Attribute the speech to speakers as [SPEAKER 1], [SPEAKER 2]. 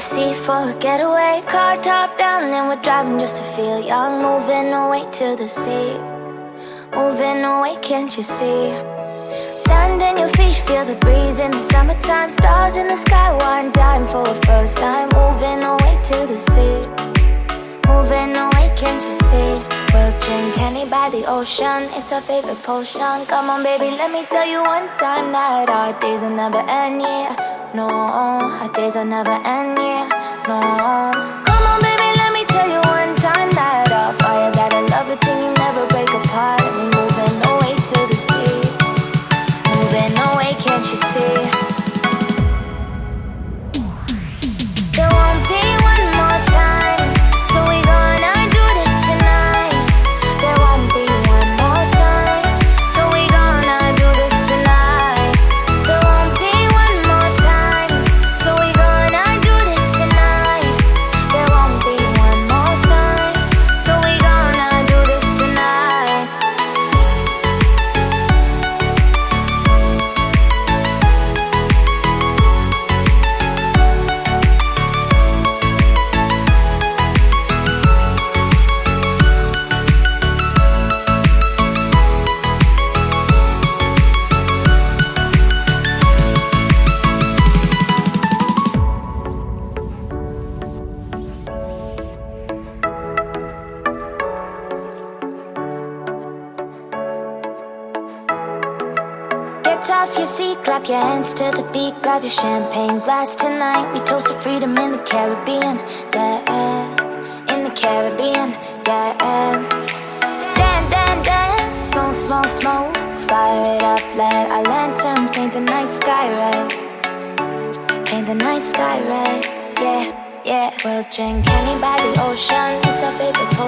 [SPEAKER 1] sea for a getaway. Car top down and we're driving just to feel young. Moving away to the sea, moving away, can't you see? Sand in your feet, feel the breeze in the summertime. Stars in the sky, one dime for a first time. Moving away to the sea, moving away, can't you see? We'll drink honey by the ocean, it's our favorite potion. Come on baby, let me tell you one time that our days will never end, yeah. No, our days will never end, yeah. No. Come on baby, let me tell you one time that our fire got a love it till you never break apart. And we're moving away to the sea, moving away, can't you see? There won't be one more time, so we gonna do this tonight. There won't be one more time, so we gonna do this tonight. There won't be one more time, so we gonna do this tonight. There won't be one more time, so we gonna do this tonight. Get off your seat, clap your hands to the beat. Grab your champagne glass tonight. We toast to freedom in the Caribbean, yeah. In the Caribbean, yeah. Dance, dance, dance, smoke, smoke, smoke. Fire it up, let our lanterns paint the night sky red. Paint the night sky red, yeah, yeah. We'll drink honey by the ocean, it's our favorite potion.